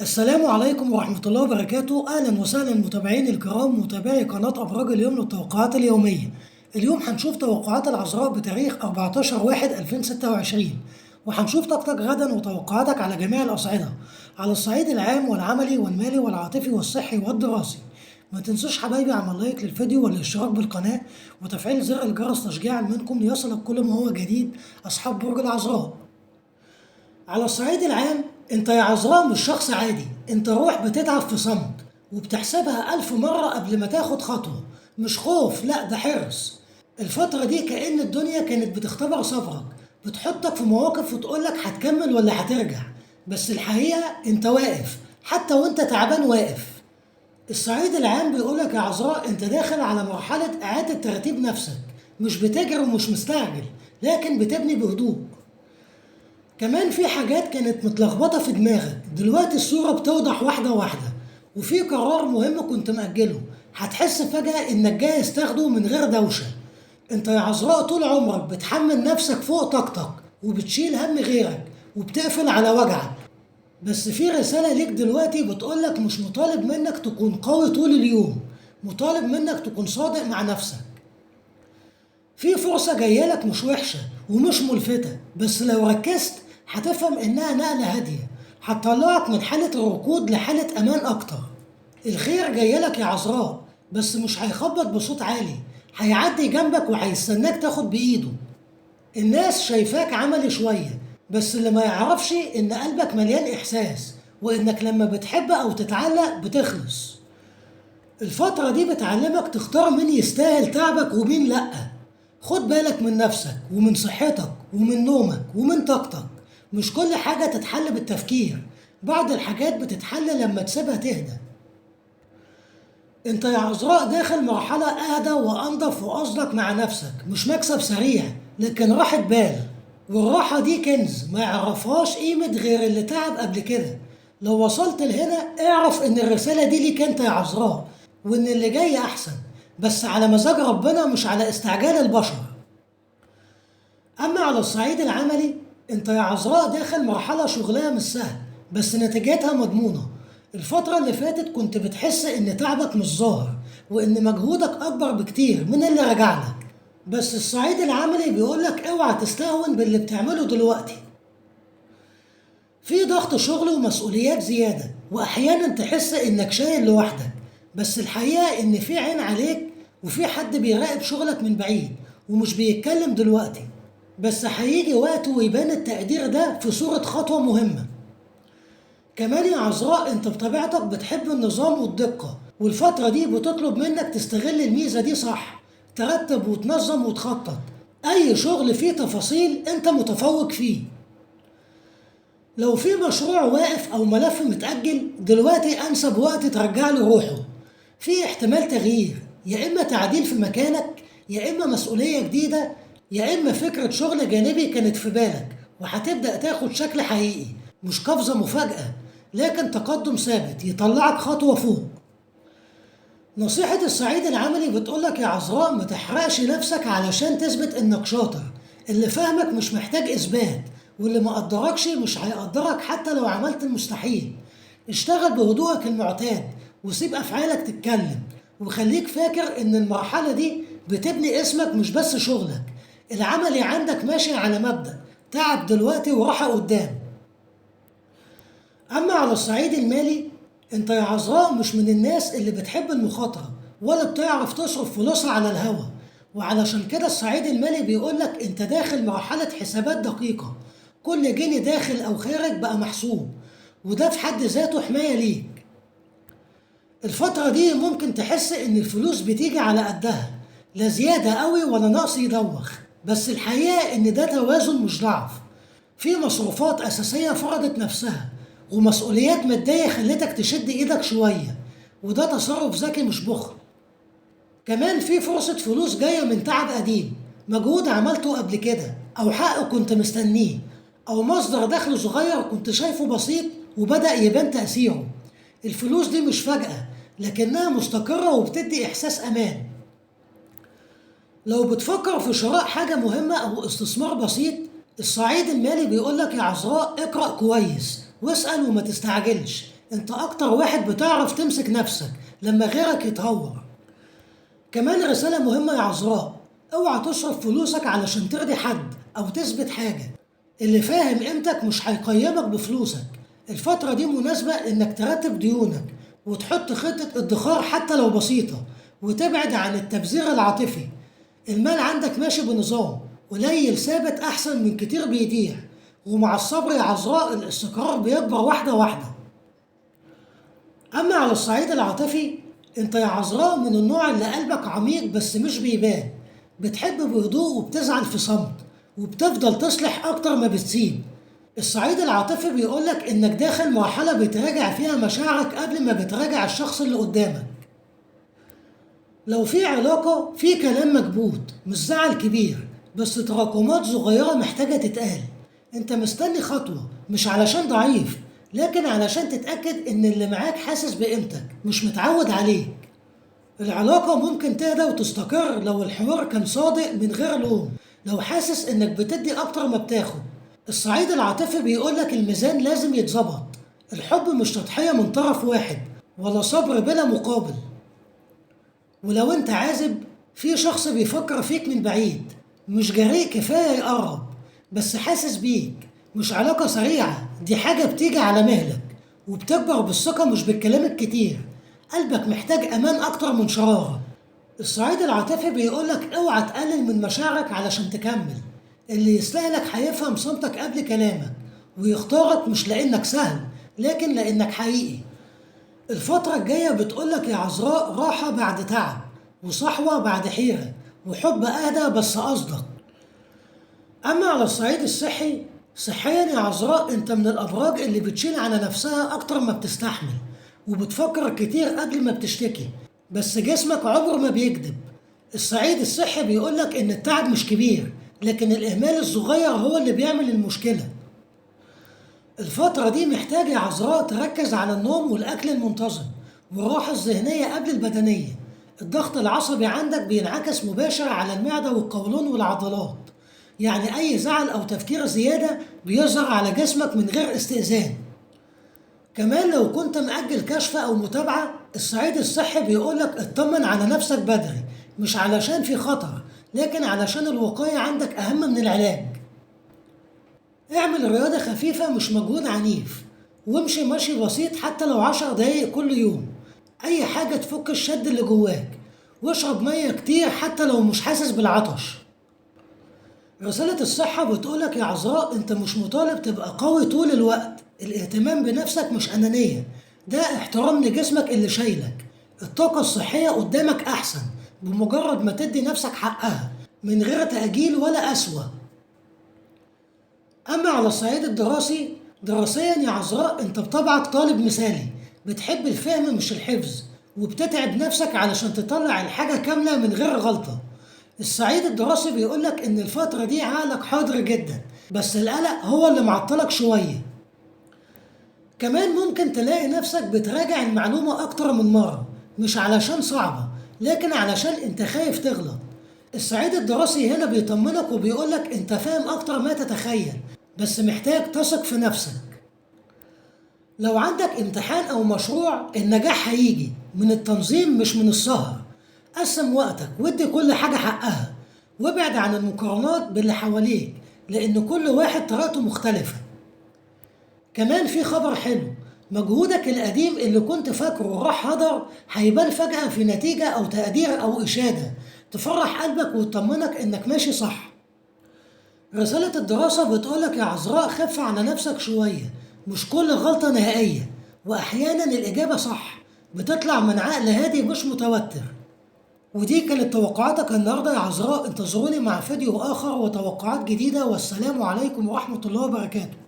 السلام عليكم ورحمة الله وبركاته. أهلا وسهلا متابعين الكرام، متابعي قناة أبراج اليوم للتوقعات اليومية. اليوم هنشوف توقعات العذراء بتاريخ 14/1/2026، وهنشوف طاقتك غدا وتوقعاتك على جميع الأصعدة، على الصعيد العام والعملي والمالي والعاطفي والصحي والدراسي. ما تنسوش حبايبي عمل لايك للفيديو والاشتراك بالقناة وتفعيل زر الجرس تشجيعا منكم ليصلك كل ما هو جديد أصحاب برج العذراء. على الصعيد العام، انت يا عذراء مش شخص عادي، انت روح بتتعب في صمت وبتحسبها 1000 مرة قبل ما تاخد خطوة. مش خوف، لا ده حرص. الفترة دي كأن الدنيا كانت بتختبر صبرك، بتحطك في مواقف وتقولك هتكمل ولا هترجع، بس الحقيقة انت واقف، حتى وانت تعبان واقف. الصعيد العام بيقولك يا عذراء انت داخل على مرحلة إعادة ترتيب نفسك، مش بتجري ومش مستعجل، لكن بتبني بهدوء. كمان في حاجات كانت متلخبطة في دماغك، دلوقتي الصورة بتوضح واحدة واحدة. وفي قرار مهم كنت مأجله، هتحس فجأة إنك جاهز تاخده من غير دوشة. أنت يا عذراء طول عمرك بتحمل نفسك فوق طاقتك، وبتشيل هم غيرك، وبتقفل على وجعك. بس في رسالة ليك دلوقتي بتقولك مش مطالب منك تكون قوي طول اليوم، مطالب منك تكون صادق مع نفسك. في فرصة جايلك مش وحشة ومش ملفتة، بس لو ركزت هتفهم إنها نقلة هادية، هتطلعك من حالة الركود لحالة أمان أكتر. الخير جايلك يا عذراء، بس مش هيخبط بصوت عالي، هيعدي جنبك وهيستناك تاخد بإيده. الناس شايفاك عملي شوية، بس اللي ما يعرفش إن قلبك مليان إحساس، وإنك لما بتحب أو تتعلق بتخلص. الفترة دي بتعلمك تختار مين يستاهل تعبك ومين لأ. خد بالك من نفسك ومن صحتك ومن نومك ومن طاقتك. مش كل حاجة تتحل بالتفكير، بعض الحاجات بتتحل لما تسيبها تهدى. انت يا عذراء داخل مرحلة اهدى وانضف، وقصدك مع نفسك مش مكسب سريع، لكن راحة بال. والراحة دي كنز ما يعرفهاش قيمة غير اللي تعب قبل كده. لو وصلت لهنا اعرف ان الرسالة دي ليك انت يا عذراء، وان اللي جاي احسن، بس على مزاج ربنا مش على استعجال البشر. أما على الصعيد العملي، أنت يا عذراء داخل مرحلة شغلها مش سهل، بس نتيجتها مضمونة. الفترة اللي فاتت كنت بتحس إن تعبك مش ظاهر، وإن مجهودك أكبر بكتير من اللي رجعلك. بس الصعيد العملي بيقولك اوعى تستهون باللي بتعمله دلوقتي. في ضغط شغل ومسؤوليات زيادة، وأحيانا تحس إنك شايل لوحدك، بس الحقيقة إن في عين عليك، وفي حد بيراقب شغلك من بعيد ومش بيتكلم دلوقتي. بس هيجي وقت ويبان التقدير ده في صورة خطوة مهمة. كمان يا عذراء انت بطبيعتك بتحب النظام والدقة، والفترة دي بتطلب منك تستغل الميزة دي صح، ترتب وتنظم وتخطط. أي شغل فيه تفاصيل انت متفوق فيه. لو في مشروع واقف أو ملف متأجل، دلوقتي أنسب وقت ترجع له روحه. في احتمال تغيير، يا إما تعديل في مكانك، يا إما مسؤولية جديدة، يا إما فكرة شغل جانبي كانت في بالك وهتبدأ تاخد شكل حقيقي. مش قفزة مفاجأة، لكن تقدم ثابت يطلعك خطوة فوق. نصيحة الصعيد العملي بتقولك يا عذراء ما تحرقش نفسك علشان تثبت إنك شاطر. اللي فاهمك مش محتاج إثبات، واللي ما قدركش مش هيقدرك حتى لو عملت المستحيل. اشتغل بهدوءك المعتاد، وسيب أفعالك تتكلم، وخليك فاكر إن المرحلة دي بتبني اسمك مش بس شغلك. العملي عندك ماشي على مبدأ تعب دلوقتي وراحة قدام. أما على الصعيد المالي، أنت يا عذراء مش من الناس اللي بتحب المخاطرة، ولا بتعرف تصرف فلوسها على الهوا. وعلشان كده الصعيد المالي بيقولك أنت داخل مرحلة حسابات دقيقة، كل جنيه داخل أو خارج بقى محسوب، وده في حد ذاته حماية ليك. الفترة دي ممكن تحس إن الفلوس بتيجي على قدها، لا زيادة قوي ولا نقص يدوخ، بس الحقيقة إن ده توازن مش ضعف. في مصروفات أساسية فرضت نفسها، ومسؤوليات مادية خلتك تشد إيدك شوية، وده تصرف ذكي مش بخل. كمان في فرصة فلوس جاية من تعب قديم، مجهود عملته قبل كده، أو حق كنت مستنيه، أو مصدر دخل صغير كنت شايفه بسيط وبدأ يبان تأثيره. الفلوس دي مش فجأة، لكنها مستقرة وبتدي إحساس أمان. لو بتفكر في شراء حاجة مهمة أو استثمار بسيط، الصعيد المالي بيقولك يا عذراء اقرأ كويس واسأل وما تستعجلش. انت اكتر واحد بتعرف تمسك نفسك لما غيرك يتهور. كمان رسالة مهمة يا عذراء، اوعى تصرف فلوسك علشان ترضي حد او تثبت حاجة. اللي فاهم قيمتك مش هيقيمك بفلوسك. الفترة دي مناسبة انك ترتب ديونك وتحط خطة ادخار حتى لو بسيطة، وتبعد عن التبذير العاطفي. المال عندك ماشي بنظام، قليل ثابت احسن من كتير بيضيع. ومع الصبر يا عذراء الاستقرار بيكبر واحدة واحدة. أما على الصعيد العاطفي، أنت يا عذراء من النوع اللي قلبك عميق بس مش بيبان. بتحب بهدوء وبتزعل في صمت، وبتفضل تصلح أكتر ما بتسيب. الصعيد العاطفي بيقولك إنك داخل مرحلة بتراجع فيها مشاعرك قبل ما بتراجع الشخص اللي قدامك. لو في علاقة في كلام مكبوت مش زعل كبير، بس تراكمات صغيرة محتاجة تتقال. انت مستني خطوة مش علشان ضعيف، لكن علشان تتأكد ان اللي معاك حاسس بقيمتك مش متعود عليك. العلاقة ممكن تهدى وتستقر لو الحوار كان صادق من غير لوم، لو حاسس انك بتدي اكتر ما بتاخد. الصعيد العاطفي بيقولك الميزان لازم يتظبط. الحب مش تضحية من طرف واحد، ولا صبر بلا مقابل. ولو انت عازب، في شخص بيفكر فيك من بعيد، مش جريء كفاية يقرب، بس حاسس بيك. مش علاقة سريعة، دي حاجة بتيجي على مهلك، وبتكبر بالثقة مش بالكلام الكتير. قلبك محتاج أمان أكتر من شرارة. الصعيد العاطفي بيقولك اوعى تقلل من مشاعرك علشان تكمل. اللي يستاهلك هيفهم صمتك قبل كلامك، ويختارك مش لأنك سهل، لكن لأنك حقيقي. الفترة الجاية بتقولك يا عذراء راحة بعد تعب، وصحوة بعد حيرة، وحب أهدى بس أصدق. أما على الصعيد الصحي، صحيا يا عذراء أنت من الأبراج اللي بتشيل على نفسها أكتر ما بتستحمل، وبتفكر كتير قبل ما بتشتكي، بس جسمك عمره ما بيكذب. الصعيد الصحي بيقولك إن التعب مش كبير، لكن الإهمال الصغير هو اللي بيعمل المشكلة. الفترة دي محتاجة يا عذراء تركز على النوم والأكل المنتظم، والراحة الذهنية قبل البدنية. الضغط العصبي عندك بينعكس مباشر على المعدة والقولون والعضلات، يعني أي زعل أو تفكير زيادة بيظهر على جسمك من غير استئذان. كمان لو كنت مأجل كشف أو متابعة، الصعيد الصحي بيقولك اطمن على نفسك بدري، مش علشان في خطر، لكن علشان الوقاية عندك أهم من العلاج. اعمل رياضة خفيفة مش مجهود عنيف، وامشي مشي بسيط حتى لو 10 دقايق كل يوم. أي حاجة تفك الشد اللي جواك، واشرب مية كتير حتى لو مش حاسس بالعطش. رسالة الصحة بتقولك يا عذراء انت مش مطالب تبقى قوي طول الوقت. الاهتمام بنفسك مش أنانية، ده احترام لجسمك اللي شايلك. الطاقة الصحية قدامك أحسن بمجرد ما تدي نفسك حقها، من غير تأجيل ولا قسوة. أما على الصعيد الدراسي، دراسيا يا عذراء انت بطبعك طالب مثالي، بتحب الفهم مش الحفظ، وبتتعب نفسك علشان تطلع الحاجة كاملة من غير غلطة. الصعيد الدراسي بيقولك إن الفترة دي عقلك حاضر جدا، بس القلق هو اللي معطلك شوية. كمان ممكن تلاقي نفسك بتراجع المعلومة أكتر من مرة، مش علشان صعبة، لكن علشان أنت خايف تغلط. الصعيد الدراسي هنا بيطمنك وبيقولك أنت فاهم أكتر ما تتخيل، بس محتاج تثق في نفسك. لو عندك امتحان أو مشروع، النجاح هيجي من التنظيم مش من السهر. قسم وقتك وادي كل حاجة حقها، وابعد عن المقارنات باللي حواليك، لأن كل واحد طريقته مختلفة. كمان في خبر حلو، مجهودك القديم اللي كنت فاكره راح هدر هيبان فجأة في نتيجة أو تقدير أو إشادة تفرح قلبك وتطمنك إنك ماشي صح. رسالة الدراسة بتقولك يا عذراء خف على نفسك شوية، مش كل غلطة نهائية، وأحيانا الإجابة صح بتطلع من عقل هادي مش متوتر. ودي كانت توقعاتك النهاردة يا عذراء. انتظروني مع فيديو آخر وتوقعات جديدة، والسلام عليكم ورحمة الله وبركاته.